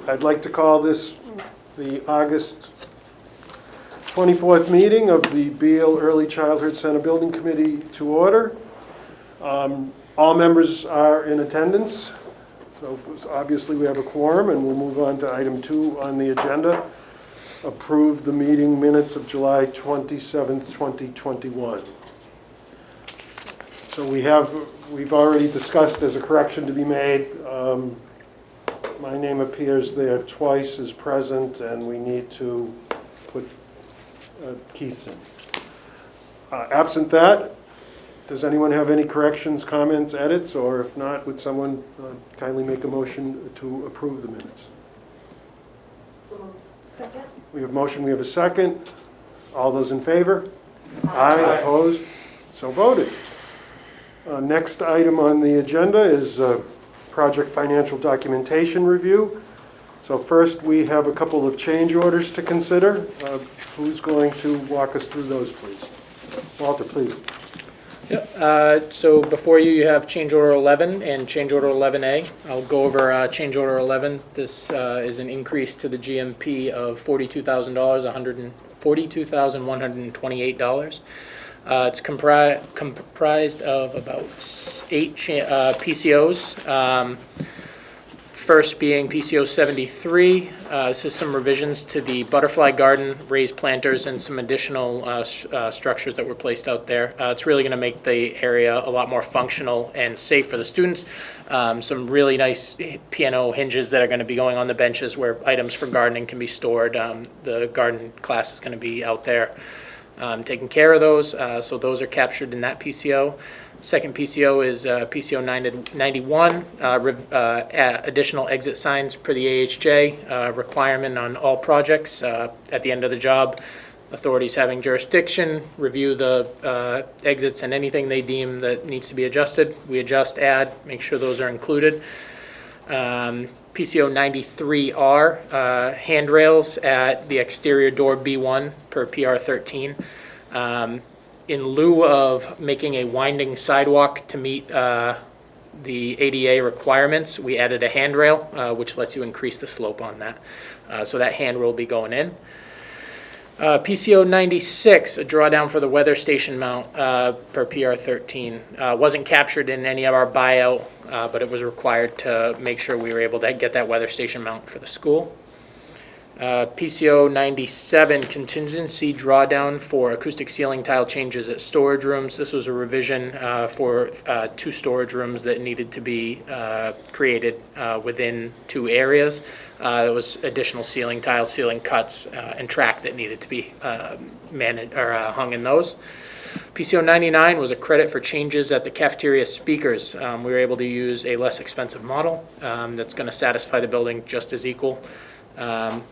I'd like to call this the August 24th meeting of the Beal Early Childhood Center Building Committee to order. All members are in attendance, so obviously we have a quorum, and we'll move on to item 2 on the agenda. Approve the meeting minutes of July 27th, 2021. So we've already discussed there's a correction to be made. My name appears there twice as present, and we need to put Keith's in. Absent that, does anyone have any corrections, comments, edits, or if not, would someone kindly make a motion to approve the minutes? Second. We have a motion, we have a second. All those in favor? Aye. Opposed? So voted. Next item on the agenda is project financial documentation review. So first we have a couple of change orders to consider. Who's going to walk us through those, please? Walter, please. Yep. So before you have change order 11 and change order 11A. I'll go over change order 11. This is an increase to the GMP of $42,000, $42,128. It's comprised of about 8 PCOs. First being PCO 73. This is some revisions to the butterfly garden, raised planters, and some additional structures that were placed out there. It's really going to make the area a lot more functional and safe for the students. Some really nice piano hinges that are going to be going on the benches where items for gardening can be stored. The garden class is going to be out there taking care of those. So those are captured in that PCO. Second PCO is PCO 91, additional exit signs per the AHJ, requirement on all projects at the end of the job. Authorities having jurisdiction, review the exits and anything they deem that needs to be adjusted. We adjust, add, make sure those are included. PCO 93R, handrails at the exterior door B1 per PR 13. In lieu of making a winding sidewalk to meet the ADA requirements, we added a handrail, which lets you increase the slope on that. So that handrail will be going in. PCO 96, a drawdown for the weather station mount per PR 13. Wasn't captured in any of our buyout, but it was required to make sure we were able to get that weather station mount for the school. PCO 97, contingency drawdown for acoustic ceiling tile changes at storage rooms. This was a revision for 2 storage rooms that needed to be created within 2 areas. There was additional ceiling tiles, ceiling cuts, and track that needed to be hung in those. PCO 99 was a credit for changes at the cafeteria speakers. We were able to use a less expensive model that's going to satisfy the building just as equal. But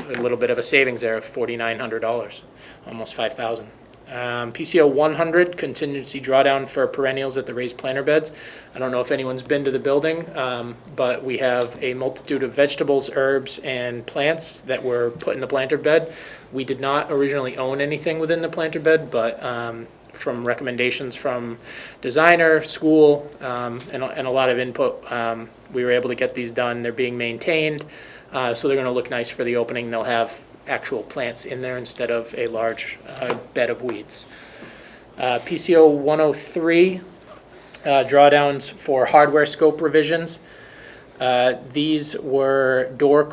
a little bit of a savings there of $4,900, almost $5,000. PCO 100, contingency drawdown for perennials at the raised planter beds. I don't know if anyone's been to the building, but we have a multitude of vegetables, herbs, and plants that were put in the planter bed. We did not originally own anything within the planter bed, but from recommendations from designer, school, and a lot of input, we were able to get these done. They're being maintained. So they're going to look nice for the opening. They'll have actual plants in there instead of a large bed of weeds. PCO 103, drawdowns for hardware scope revisions. These were door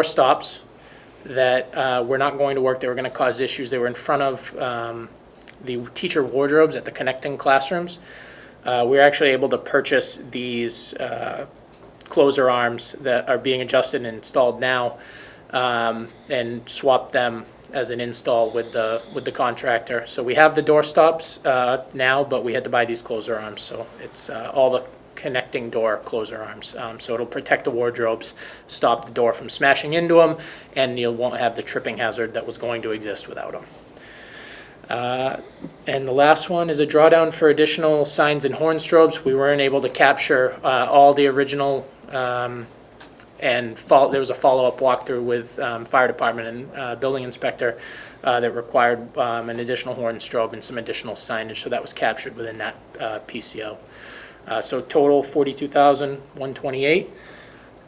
stops that were not going to work. They were going to cause issues. They were in front of the teacher wardrobes at the connecting classrooms. We were actually able to purchase these closer arms that are being adjusted and installed now, and swap them as an install with the contractor. So we have the door stops now, but we had to buy these closer arms. So it's all the connecting door closer arms. So it'll protect the wardrobes, stop the door from smashing into them, and you won't have the tripping hazard that was going to exist without them. And the last one is a drawdown for additional signs and horn strobes. We weren't able to capture all the original, and there was a follow-up walkthrough with fire department and building inspector that required an additional horn strobe and some additional signage, so that was captured within that PCO. So total $42,128.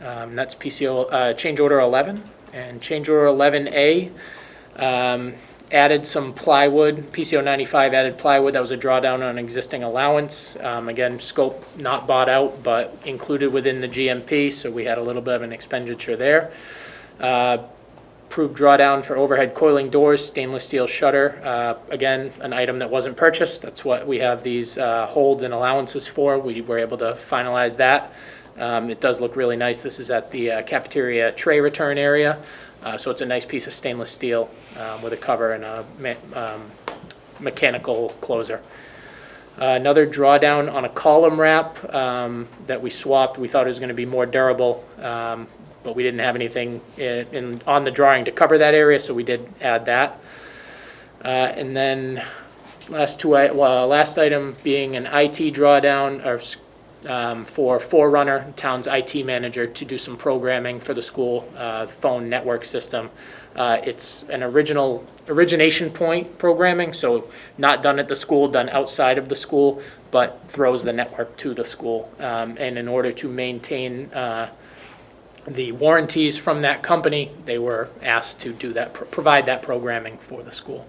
That's PCO change order 11. And change order 11A added some plywood. PCO 95 added plywood. That was a drawdown on existing allowance. Again, scope not bought out, but included within the GMP, so we had a little bit of an expenditure there. Approved drawdown for overhead coiling doors, stainless steel shutter. Again, an item that wasn't purchased. That's what we have these holds and allowances for. We were able to finalize that. It does look really nice. This is at the cafeteria tray return area. So it's a nice piece of stainless steel with a cover and a mechanical closer. Another drawdown on a column wrap that we swapped. We thought it was going to be more durable, but we didn't have anything on the drawing to cover that area, so we did add that. And then last item being an IT drawdown for Forerunner, town's IT manager, to do some programming for the school phone network system. It's an origination point programming, so not done at the school, done outside of the school, but throws the network to the school. And in order to maintain the warranties from that company, they were asked to do that, provide that programming for the school.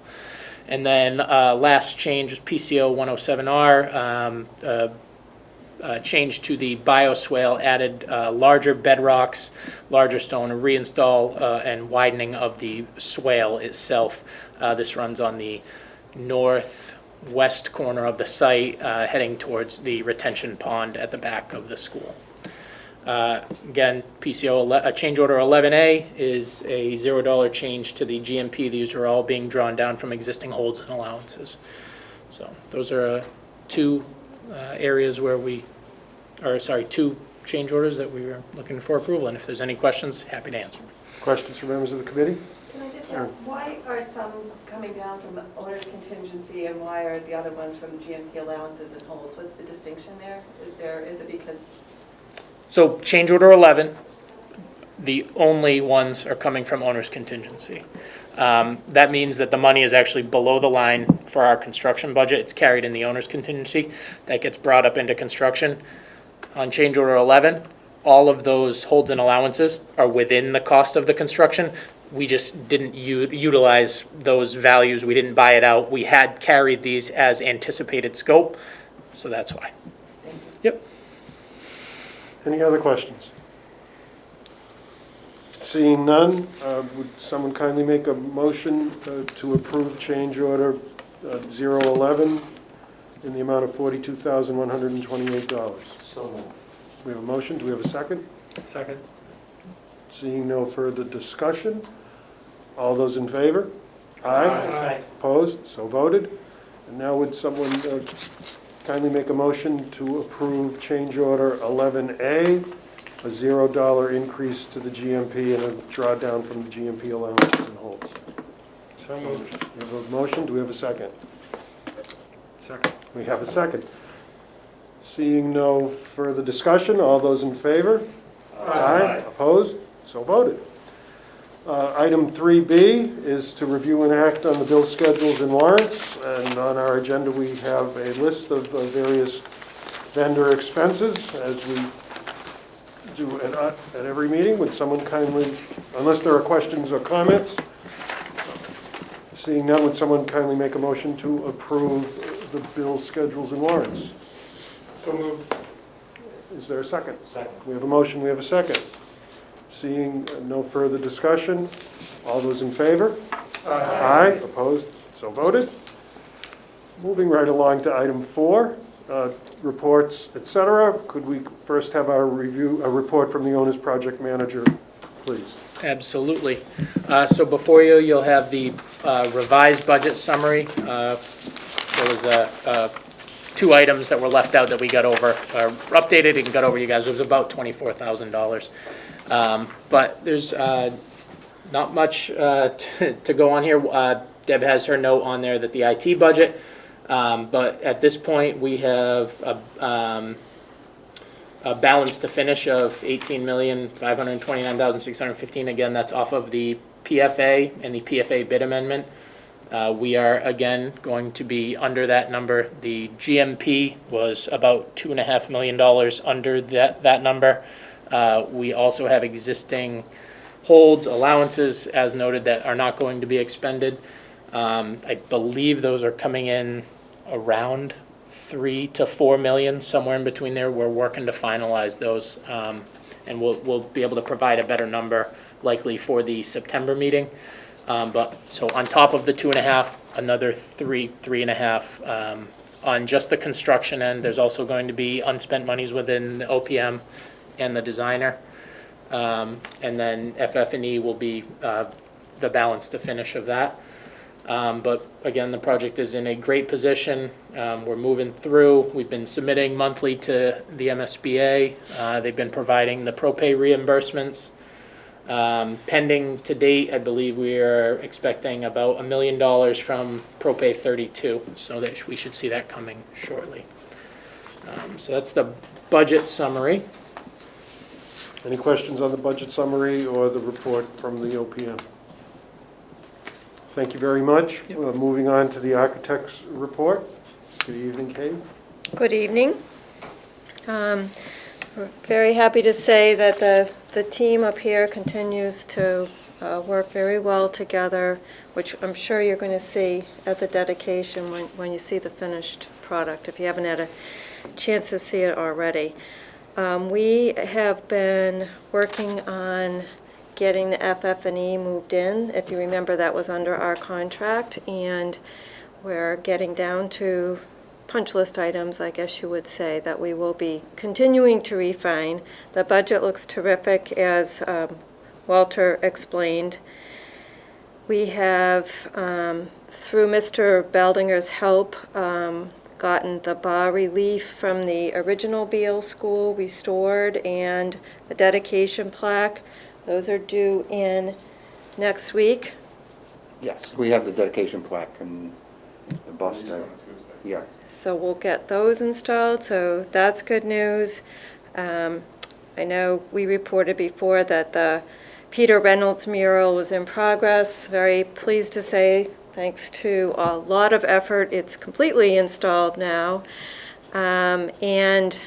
And then last change is PCO 107R. Change to the bioswale, added larger bedrocks, larger stone, reinstall and widening of the swale itself. This runs on the northwest corner of the site, heading towards the retention pond at the back of the school. Again, PCO change order 11A is a $0 change to the GMP. These are all being drawn down from existing holds and allowances. So those are two areas where two change orders that we were looking for approval, and if there's any questions, happy to answer. Questions from members of the committee? Can I just ask, why are some coming down from owner's contingency and why are the other ones from GMP allowances and holds? What's the distinction there? Is it because? So change order 11, the only ones are coming from owner's contingency. That means that the money is actually below the line for our construction budget. It's carried in the owner's contingency. That gets brought up into construction. On change order 11, all of those holds and allowances are within the cost of the construction. We just didn't utilize those values. We didn't buy it out. We had carried these as anticipated scope, so that's why. Yep. Any other questions? Seeing none, would someone kindly make a motion to approve change order 011 in the amount of $42,128? So moved. We have a motion. Do we have a second? Second. Seeing no further discussion, all those in favor? Aye. Opposed? So voted. And now would someone kindly make a motion to approve change order 11A, a $0 increase to the GMP and a drawdown from the GMP allowances and holds? So moved. We have a motion. Do we have a second? Second. We have a second. Seeing no further discussion, all those in favor? Aye. Opposed? So voted. Item 3B is to review and act on the bill schedules and warrants. And on our agenda, we have a list of various vendor expenses, as we do at every meeting. Would someone kindly, unless there are questions or comments, seeing none, would someone kindly make a motion to approve the bill schedules and warrants? So moved. Is there a second? Second. We have a motion, we have a second. Seeing no further discussion, all those in favor? Aye. Opposed? So voted. Moving right along to item 4, reports, etc. Could we first have a report from the owner's project manager, please? Absolutely. So before you, you'll have the revised budget summary. There was two items that were left out that we got over, updated and got over you guys. It was about $24,000. But there's not much to go on here. Deb has her note on there that the IT budget, but at this point we have a balance to finish of $18,529,615. Again, that's off of the PFA and the PFA bid amendment. We are, again, going to be under that number. The GMP was about $2.5 million under that number. We also have existing holds, allowances, as noted, that are not going to be expended. I believe those are coming in around 3 to 4 million, somewhere in between there. We're working to finalize those, and we'll be able to provide a better number likely for the September meeting. But so on top of the 2.5, another 3.5 on just the construction end. There's also going to be unspent monies within the OPM and the designer. And then FF&E will be the balance to finish of that. But again, the project is in a great position. We're moving through. We've been submitting monthly to the MSBA. They've been providing the propay reimbursements. Pending to date, I believe we are expecting about $1 million from propay 32, so that we should see that coming shortly. So that's the budget summary. Any questions on the budget summary or the report from the OPM? Thank you very much. Yep. Moving on to the architect's report. Good evening, Kate. Good evening. We're very happy to say that the team up here continues to work very well together, which I'm sure you're going to see at the dedication when you see the finished product, if you haven't had a chance to see it already. We have been working on getting the FF&E moved in. If you remember, that was under our contract, and we're getting down to punch list items, I guess you would say, that we will be continuing to refine. The budget looks terrific, as Walter explained. We have, through Mr. Beldinger's help, gotten the bas relief from the original Beal school restored and the dedication plaque. Those are due in next week. Yes, we have the dedication plaque and the bust. Yeah. So we'll get those installed, so that's good news. I know we reported before that the Peter Reynolds mural was in progress. Very pleased to say, thanks to a lot of effort, it's completely installed now. And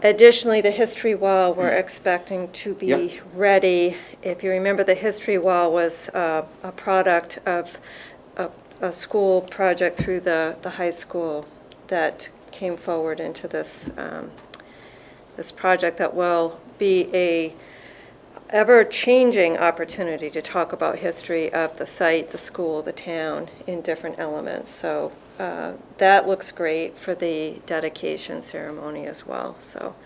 additionally, the history wall we're expecting to be Yep. ready. If you remember, the history wall was a product of a school project through the high school that came forward into this this project that will be a ever-changing opportunity to talk about history of the site, the school, the town in different elements. So that looks great for the dedication ceremony as well. So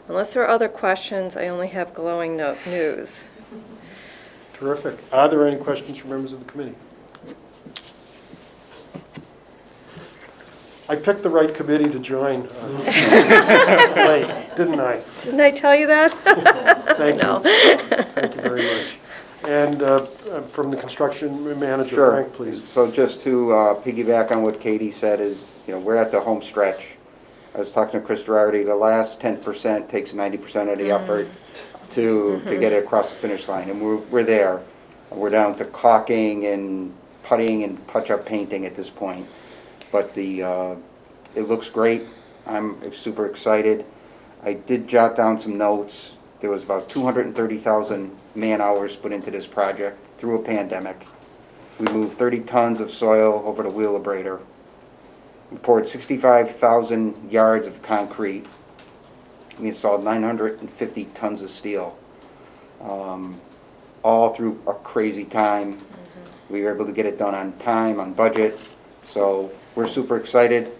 unless there are other questions, I only have glowing news. Terrific. Are there any questions from members of the committee? I picked the right committee to join late, didn't I? Didn't I tell you that? Thank you. No. Thank you very much. And from the construction manager, Sure. Frank, please. So just to piggyback on what Katie said is, we're at the home stretch. I was talking to Chris Girardi, the last 10% takes 90% of the effort to get it across the finish line, and we're there. We're down to caulking and putting and touch-up painting at this point. But it looks great. I'm super excited. I did jot down some notes. There was about 230,000 man-hours put into this project through a pandemic. We moved 30 tons of soil over the wheelabrator. We poured 65,000 yards of concrete. We installed 950 tons of steel. All through a crazy time. We were able to get it done on time, on budget. So we're super excited.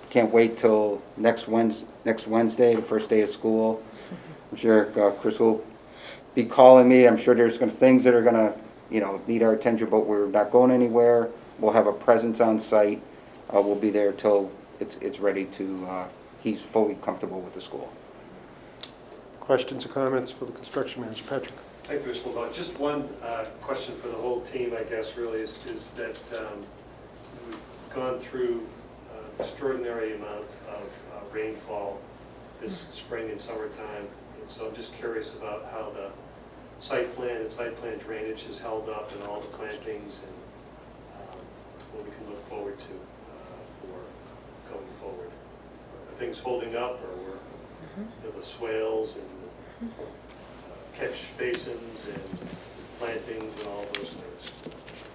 Can't wait till next Wednesday, the first day of school. I'm sure Chris will be calling me. I'm sure there's things that are gonna, need our attention, but we're not going anywhere. We'll have a presence on site. We'll be there till it's ready to. He's fully comfortable with the school. Questions or comments for the construction manager, Patrick? Thank you, Mr. Lavon. Just one question for the whole team, I guess, really, is that we've gone through extraordinary amount of rainfall this spring and summertime, and so I'm just curious about how the site plan and site plan drainage has held up and all the plantings and what we can look forward to for going forward. Are things holding up, or were the swales and catch basins and plantings and all those things.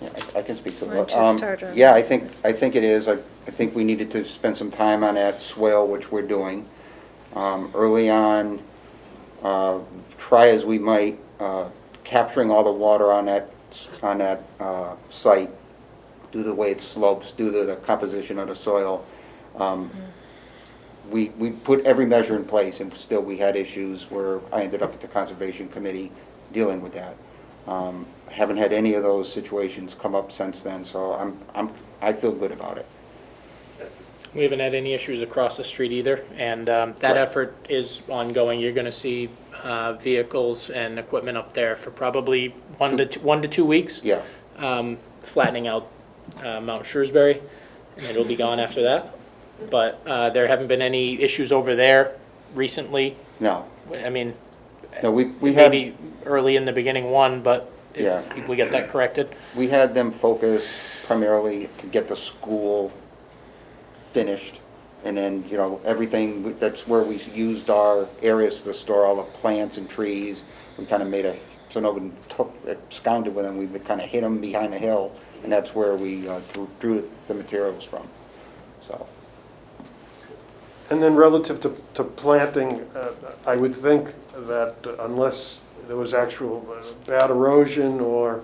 Yeah, I can speak to Why don't you that. start, Ron? Yeah, I think it is. I think we needed to spend some time on that swale, which we're doing. Early on, try as we might, capturing all the water on that site, due to the way it slopes, due to the composition of the soil. We put every measure in place, and still we had issues where I ended up at the Conservation Committee dealing with that. Haven't had any of those situations come up since then, so I feel good about it. We haven't had any issues across the street either, and that effort is ongoing. You're going to see vehicles and equipment up there for probably 1 to 2 weeks. Yeah. Flattening out Mount Shrewsbury, and it'll be gone after that. But there haven't been any issues over there recently. No. I mean, No, we had. maybe early in the beginning one, but Yeah. we get that corrected. We had them focus primarily to get the school finished, and then, everything, that's where we used our areas to store all the plants and trees. We kind of made so nobody absconded with them, we kind of hid them behind the hill, and that's where we drew the materials from, so. And then relative to planting, I would think that unless there was actual bad erosion or,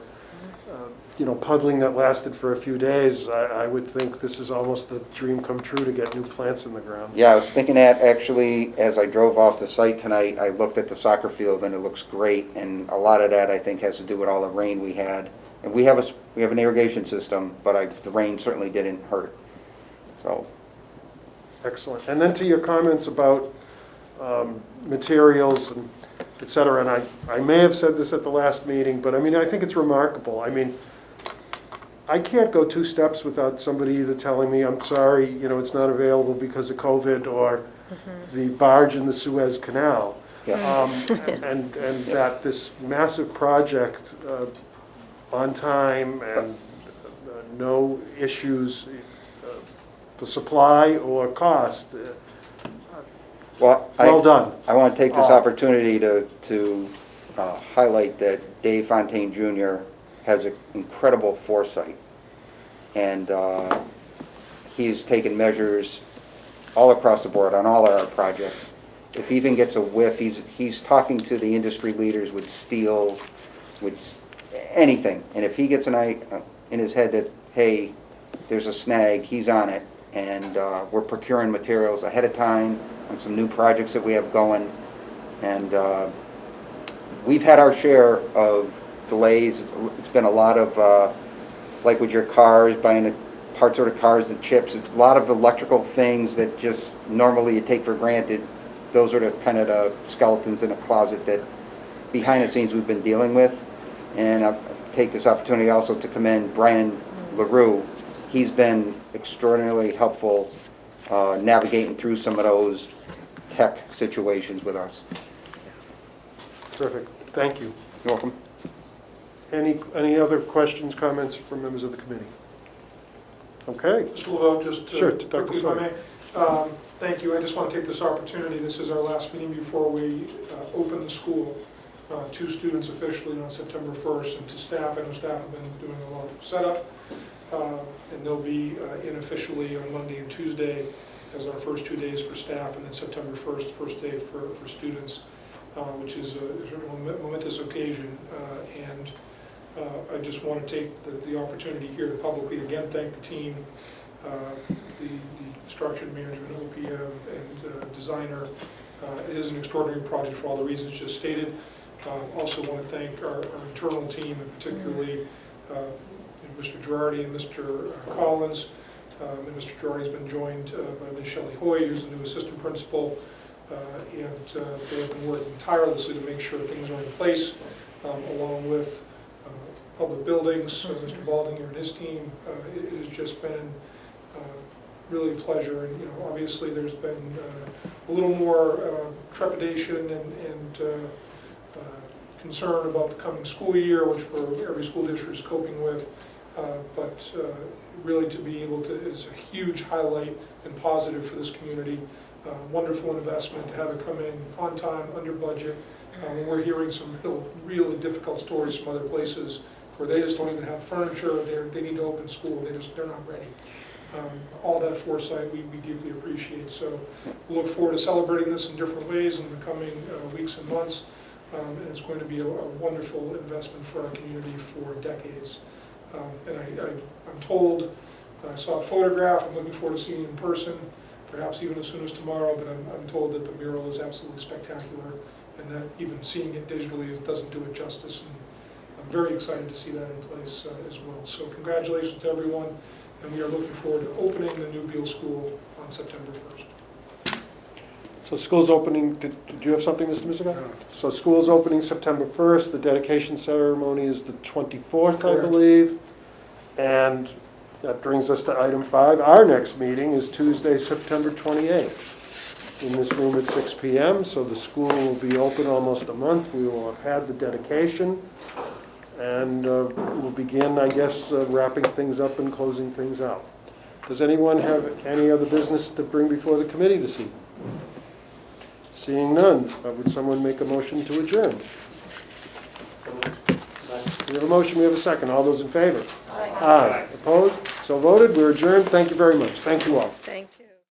puddling that lasted for a few days, I would think this is almost the dream come true to get new plants in the ground. Yeah, I was thinking that actually, as I drove off the site tonight, I looked at the soccer field and it looks great, and a lot of that I think has to do with all the rain we had. And we have an irrigation system, but the rain certainly didn't hurt, so. Excellent. And then to your comments about materials and et cetera, and I may have said this at the last meeting, but I think it's remarkable. I can't go 2 steps without somebody either telling me, I'm sorry, it's not available because of COVID, or the barge in the Suez Canal. Yeah. And that this massive project on time and no issues, the supply or cost, Well, well done. I want to take this opportunity to highlight that Dave Fontaine Jr. has an incredible foresight, and he's taken measures all across the board on all our projects. If he even gets a whiff, he's talking to the industry leaders with steel, with anything, and if he gets an idea in his head that, hey, there's a snag, he's on it, and we're procuring materials ahead of time on some new projects that we have going, and we've had our share of delays. It's been a lot of, like with your cars, buying the parts of the cars, the chips, a lot of electrical things that just normally you take for granted. Those are the kind of the skeletons in a closet that behind the scenes we've been dealing with. And I'll take this opportunity also to commend Brian LaRue. He's been extraordinarily helpful navigating through some of those tech situations with us. Terrific. Thank you. You're welcome. Any other questions, comments from members of the committee? Okay. Mr. Laveau, just Sure, Dr. quickly, if I may. Thank you. I just want to take this opportunity. This is our last meeting before we open the school to students officially on September 1st, and to staff. I know staff have been doing a lot of setup, and they'll be in officially on Monday and Tuesday as our first 2 days for staff, and then September 1st, first day for students, which is a momentous occasion. And I just want to take the opportunity here to publicly again thank the team, the construction management, OPM, and designer. It is an extraordinary project for all the reasons just stated. Also want to thank our internal team, and particularly Mr. Girardi and Mr. Collins. And Mr. Girardi has been joined by Ms. Shelley Hoy, who's the new assistant principal, and they have been working tirelessly to make sure things are in place, along with public buildings, Mr. Baldinger and his team. It has just been really a pleasure, and obviously there's been a little more trepidation and concern about the coming school year, which every school district is coping with, but really to be able to is a huge highlight and positive for this community. Wonderful investment to have it come in on time, under budget, When we're hearing some really difficult stories from other places where they just don't even have furniture, they need to open school, they're not ready. All that foresight we deeply appreciate. So we look forward to celebrating this in different ways in the coming weeks and months. And it's going to be a wonderful investment for our community for decades. And I'm told, I saw a photograph, I'm looking forward to seeing it in person, perhaps even as soon as tomorrow, but I'm told that the mural is absolutely spectacular, and that even seeing it digitally doesn't do it justice. And I'm very excited to see that in place as well. So congratulations to everyone, and we are looking forward to opening the new Beal School on September 1st. So school's opening, did you have something, Mr. Mizuga? No. So school's opening September 1st, the dedication ceremony is the 24th, I Correct. believe. And that brings us to item 5. Our next meeting is Tuesday, September 28th, in this room at 6 p.m. So the school will be open almost a month. We will have had the dedication. And we'll begin, I guess, wrapping things up and closing things out. Does anyone have any other business to bring before the committee this evening? Seeing none, would someone make a motion to adjourn? We have a motion, we have a second. All those in favor? Aye. Opposed? So voted. We're adjourned. Thank you very much. Thank you all.